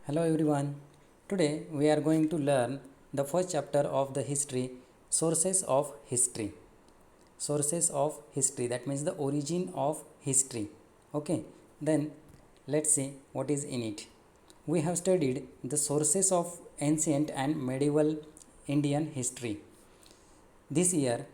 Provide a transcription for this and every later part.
Hello everyone. Today we are going to learn the first chapter of the history, sources of history. Sources of history, that means the origin of history. Okay, then let's see what is in it. We have studied the sources of ancient and medieval Indian history. This year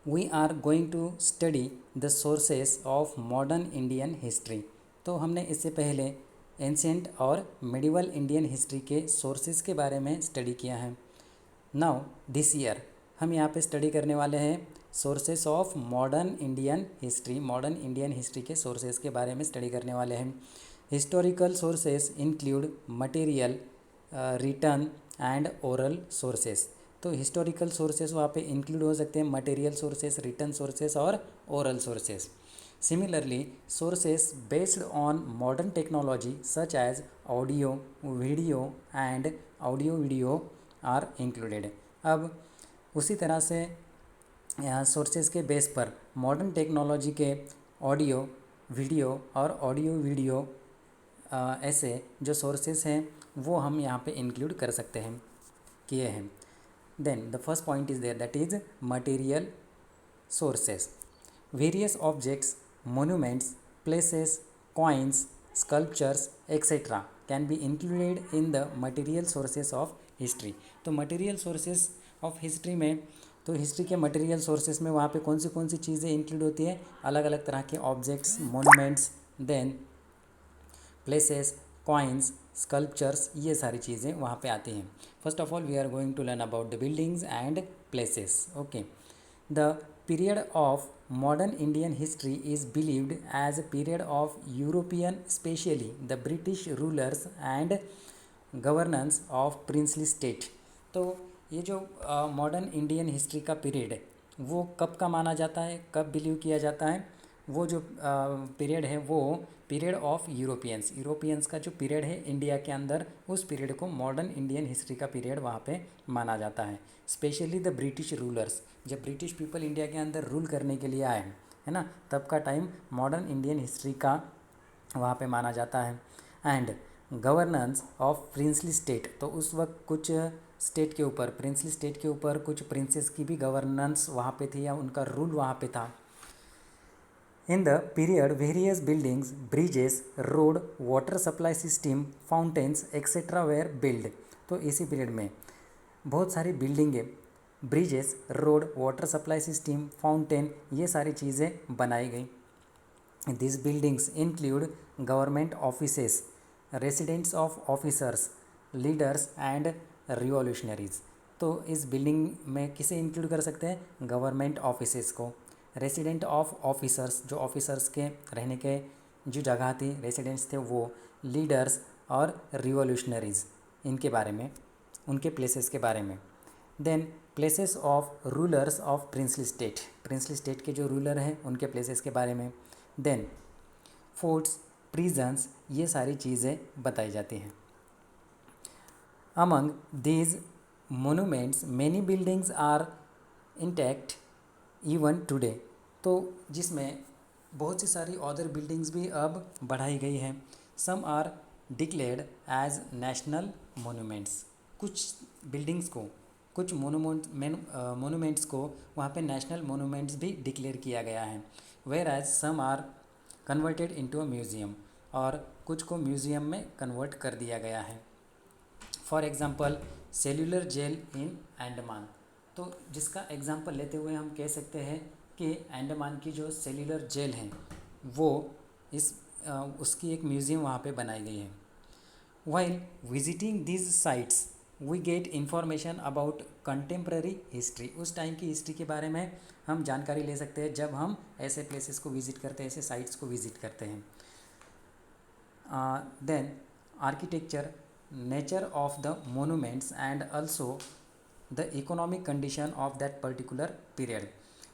we are going to study the sources of modern Indian history. तो हमने इससे पहले ancient और medieval Indian history के sources के बारे में study किया है. नाउ दिस ईयर हम यहाँ पे स्टडी करने वाले हैं sources of modern Indian history. Modern Indian history के सोर्सेज के बारे में स्टडी करने वाले हैं. Historical sources include material, return and oral sources. तो हिस्टोरिकल सोर्सेज वहाँ पे इंक्लूड हो सकते हैं मटेरियल सोर्सेज, रिटर्न सोर्सेज और oral sources. Similarly, sources based on modern technology such as audio, video are included. अब उसी तरह से यहाँ सोर्सेज के बेस पर मॉडर्न टेक्नोलॉजी के ऑडियो, वीडियो ऐसे जो सोर्सेज हैं वो हम यहाँ पे इंक्लूड कर सकते हैं, किए हैं. Then the first point is there, that is material sources. Various objects, monuments, places, coins, sculptures, etc. can be included in the material sources of history. तो material sources of history में, तो history के material sources में वहाँ पे कौन सी चीज़ें include होती है? अलग अलग तरह के objects, monuments, then places, coins, sculptures, ये सारी चीज़ें वहाँ पे आती हैं. First of all we are going to learn about the buildings and places. Okay, the period of modern Indian history is believed as a period of European, especially the British rulers and governance of princely state. तो ये जो modern Indian history का period है वो कब का माना जाता है, कब बिलीव किया जाता है? वो जो पीरियड है वो पीरियड ऑफ यूरोपियंस का जो पीरियड है इंडिया के अंदर, उस पीरियड को मॉडर्न इंडियन हिस्ट्री का पीरियड वहाँ पे माना जाता है. स्पेशली द ब्रिटिश रूलर्स, जब ब्रिटिश पीपल इंडिया के अंदर रूल करने के लिए आए है ना, तब का टाइम मॉडर्न इंडियन हिस्ट्री का वहाँ पे माना जाता है. And governance of princely state, तो उस वक्त कुछ स्टेट के ऊपर, प्रिंसली स्टेट के ऊपर कुछ प्रिंसेस की भी गवर्नेंस वहाँ पे थी या उनका रूल वहाँ पे था. In the period, various buildings, bridges, road, water supply system, fountains, etc. were built. तो इसी पीरियड में बहुत सारी बिल्डिंगें, bridges, road, water supply system, fountain, ये सारी चीज़ें बनाई गई. This buildings include government offices, residents of officers, leaders and revolutionaries. तो इस बिल्डिंग में किसे इंक्लूड कर सकते हैं? गवर्नमेंट ऑफिसेस को. रेसिडेंट ऑफ ऑफिसर्स, जो ऑफिसर्स के रहने के जो जगह थी, रेसिडेंट्स थे वो. लीडर्स और रिवॉल्यूशनरीज, इनके बारे में, उनके प्लेसेस के बारे में. Then places of rulers of princely state, princely state के जो रूलर हैं उनके प्लेसेस के बारे में. देन फोर्ट्स, प्रिजन्स, ये सारी चीज़ें बताई जाती हैं. Among these monuments many buildings are intact even today. तो जिसमें बहुत सी सारी अदर बिल्डिंग्स भी अब बढ़ाई गई हैं. Some are declared as national monuments. कुछ बिल्डिंग्स को, कुछ मोनूमेंट्स को वहाँ पे नेशनल मोनूमेंट्स भी डिक्लेयर किया गया है. Whereas some are converted into a museum, और कुछ को म्यूज़ियम में कन्वर्ट कर दिया गया है. For example cellular Jail in Andaman. तो जिसका एग्ज़ाम्पल लेते हुए हम कह सकते हैं कि अंडमान की जो सेल्यूलर जेल है वो उसकी एक म्यूज़ियम वहाँ पे बनाई गई है. While visiting this sites we get information about contemporary history. उस टाइम की हिस्ट्री के बारे में हम जानकारी ले सकते हैं जब हम ऐसे प्लेसेस को विज़िट करते हैं, ऐसे साइट्स को विज़िट करते हैं. Then architecture, nature of the monuments and also the economic condition of that particular period.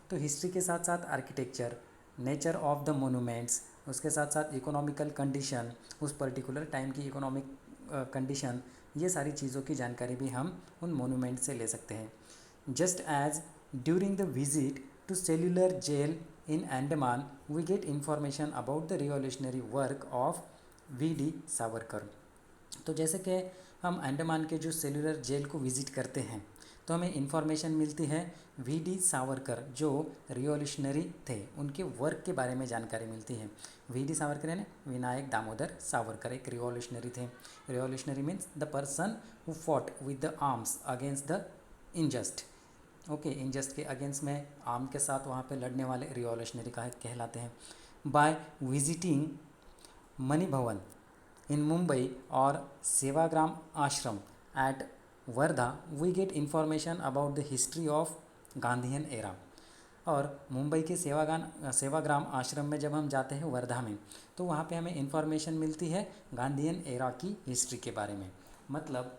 तो हिस्ट्री के साथ साथ architecture, nature of the monuments, उसके साथ साथ इकोनॉमिकल कंडीशन, उस पर्टिकुलर टाइम की इकोनॉमिक कंडीशन, ये सारी चीज़ों की जानकारी भी हम उन मोनूमेंट से ले सकते हैं. Just as during the visit to Cellular Jail in Andaman we get information about the revolutionary work of V D Savarkar. तो जैसे कि हम अंडमान के जो सेलुलर जेल को विज़िट करते हैं तो हमें इंफॉर्मेशन मिलती है वी.डी. सावरकर जो रिवॉल्यूशनरी थे उनके वर्क के बारे में जानकारी मिलती है। वी.डी. सावरकर यानी विनायक दामोदर सावरकर एक रिवॉल्यूशनरी थे। Revolutionary means the person who fought with the arms against the unjust. Okay, unjust के अगेंस्ट में आर्म के साथ वहाँ पे लड़ने वाले रिवॉल्यूशनरी का कहलाते हैं। बाय विजिटिंग मणि भवन in Mumbai or Sevagram Ashram at Wardha, we get information about the history of Gandhian era। और मुंबई के सेवाग्राम आश्रम में जब हम जाते हैं वर्धा में तो वहाँ पे हमें इंफॉर्मेशन मिलती है गांधीयन एरा की हिस्ट्री के बारे में। मतलब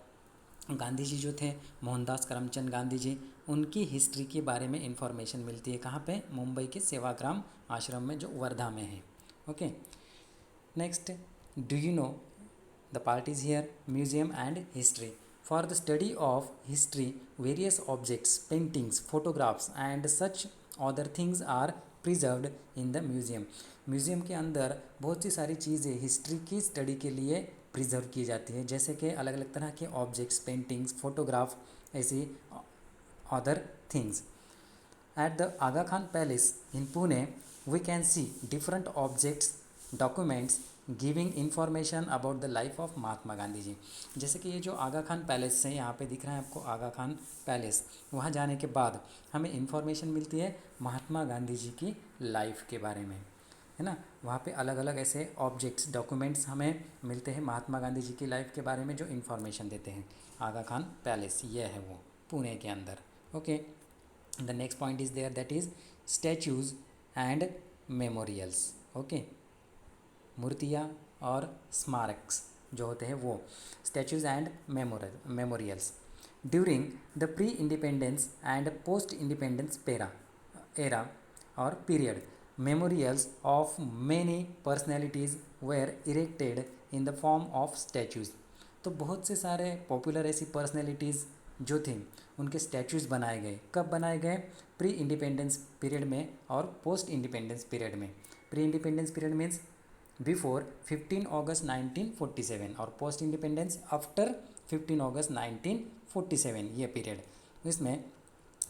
गांधी जी जो थे मोहनदास करमचंद गांधी जी, उनकी हिस्ट्री के बारे में इंफॉर्मेशन मिलती है। कहाँ पे? मुंबई के सेवाग्राम आश्रम में जो वर्धा में है। Okay, next, do you know the part is here museum and history? For the study of history, various objects, paintings, photographs and such other things are preserved in the museum। Museum के अंदर बहुत सी सारी चीज़ें history की study के लिए preserve की जाती है, जैसे कि अलग अलग तरह के ऑब्जेक्ट्स, पेंटिंग्स, फोटोग्राफ, ऐसी other things. At the Aga Khan Palace in Pune, we can see different objects, documents giving information about the life of Mahatma Gandhi ji. जैसे कि ये जो आगा खान पैलेस है, यहाँ पे दिख रहा है आपको आगा खान पैलेस, वहाँ जाने के बाद हमें इन्फॉर्मेशन मिलती है महात्मा गांधी जी की लाइफ के बारे में, है ना। वहाँ पे अलग अलग ऐसे ऑब्जेक्ट्स, डॉक्यूमेंट्स हमें मिलते हैं महात्मा गांधी जी की लाइफ के बारे में जो इन्फॉर्मेशन देते हैं। आगा खान पैलेस ये है वो पुणे के अंदर। Okay, the next point is there that is statues and memorials. Okay, मूर्तियाँ और स्मारक्स जो होते हैं वो, statues and memorials. During the pre independence and post independence era और period, memorials of many personalities were erected in the form of statues. तो बहुत से सारे पॉपुलर ऐसी पर्सनैलिटीज़ जो थी उनके स्टैचूज़ बनाए गए। कब बनाए गए? प्री इंडिपेंडेंस पीरियड में और पोस्ट इंडिपेंडेंस पीरियड में। Pre independence period means before 15 अगस्त 1947 और पोस्ट इंडिपेंडेंस आफ्टर 15 अगस्त 1947, ये पीरियड, इसमें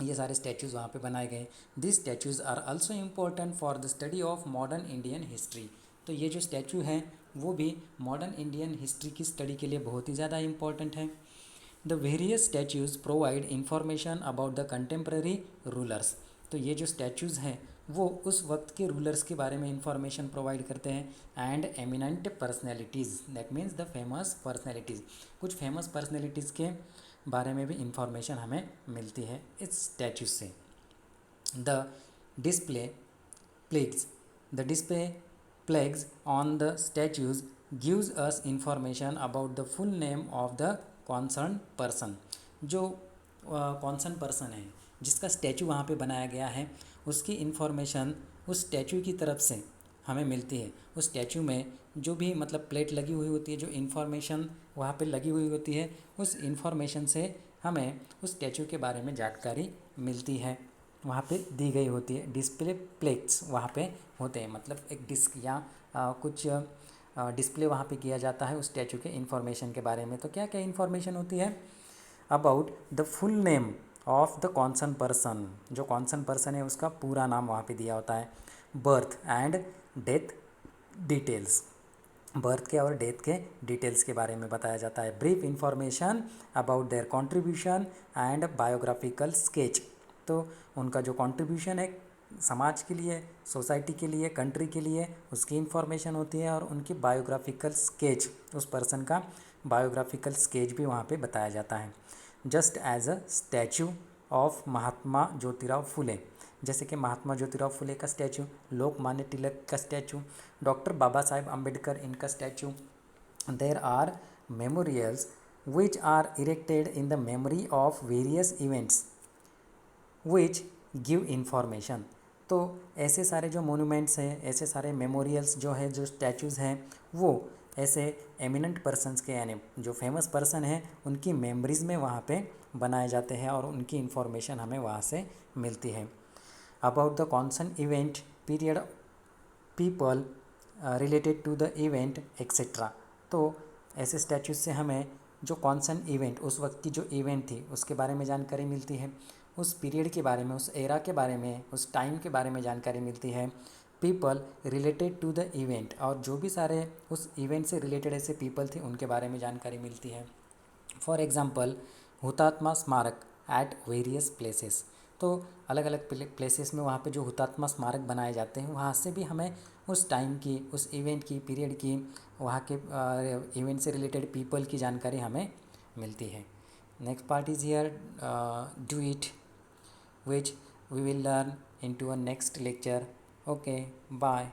ये सारे स्टैचूज़ वहाँ पे बनाए गए। This statues are also important for the study of modern Indian history. तो ये जो स्टैचू हैं वो भी मॉडर्न इंडियन हिस्ट्री की स्टडी के लिए बहुत ही ज़्यादा इम्पोर्टेंट है। The various statues provide information about the contemporary rulers. तो ये जो स्टैचूज़ हैं वो उस वक्त के रूलर्स के बारे में इंफॉर्मेशन प्रोवाइड करते हैं। And eminent personalities, that means the famous personalities, कुछ फेमस पर्सनैलिटीज़ के बारे में भी इंफॉर्मेशन हमें मिलती है इस स्टैचूज से। The display plagues on the statues gives us information about the full name of the concern person. जो कॉन्सर्न पर्सन है जिसका स्टैचू वहाँ पे बनाया गया है, उसकी इन्फॉर्मेशन उस स्टैचू की तरफ से हमें मिलती है। उस स्टैचू में जो भी मतलब प्लेट लगी हुई होती है, जो इन्फॉर्मेशन वहाँ पे लगी हुई होती है, उस इन्फॉर्मेशन से हमें उस स्टैचू के बारे में जानकारी मिलती है, वहाँ पे दी गई होती है। डिस्प्ले प्लेट्स वहाँ पे होते हैं, मतलब एक डिस्क या कुछ डिस्प्ले वहाँ पे किया जाता है उस स्टैचू के इन्फॉर्मेशन के बारे में। तो क्या क्या इन्फॉर्मेशन होती है? About the full name of the concern person, जो कॉन्सर्न पर्सन है उसका पूरा नाम वहाँ पे दिया होता है। Birth and death details, birth के और डेथ के डिटेल्स के बारे में बताया जाता है। Brief information about their contribution and biographical sketch. तो उनका जो कंट्रीब्यूशन है समाज के लिए, सोसाइटी के लिए, कंट्री के लिए, उसकी इन्फॉर्मेशन होती है। और उनकी बायोग्राफिकल स्केच, उस पर्सन का बायोग्राफिकल स्केच भी वहाँ पे बताया जाता है। Just as a statue of Mahatma Jyotirao Phule, जैसे कि महात्मा ज्योतिराव फुले का स्टैचू, लोकमान्य तिलक का स्टैचू, डॉक्टर बाबा साहेब अम्बेडकर इनका statue. There are memorials which are erected in the memory of various events which give information. तो ऐसे सारे जो मोनूमेंट्स हैं, ऐसे सारे मेमोरियल्स जो है, जो स्टैचूज़ हैं, वो ऐसे एमिनेंट पर्सन्स के यानी जो फेमस पर्सन हैं उनकी मेमोरीज़ में वहाँ पे बनाए जाते हैं और उनकी इन्फॉर्मेशन हमें वहाँ से मिलती है। About the concern event period, people related to the event etcetera. तो ऐसे स्टैचूज से हमें जो कॉन्सन इवेंट, उस वक्त की जो इवेंट थी उसके बारे में जानकारी मिलती है, उस पीरियड के बारे में, उस एरा के बारे में, उस टाइम के बारे में जानकारी मिलती है। People related to the event, और जो भी सारे उस इवेंट से रिलेटेड ऐसे पीपल थे उनके बारे में जानकारी मिलती है। फॉर एग्ज़ाम्पल हुतात्मा स्मारक एट वेरियस प्लेसेस, तो अलग अलग प्लेसेस में वहाँ पे जो हुतात्मा स्मारक बनाए जाते हैं वहाँ से भी हमें उस टाइम की, उस इवेंट की, पीरियड की, वहाँ के इवेंट से रिलेटेड पीपल की जानकारी हमें मिलती है। Next part is here do it, which we will learn into a next lecture. Okay, bye.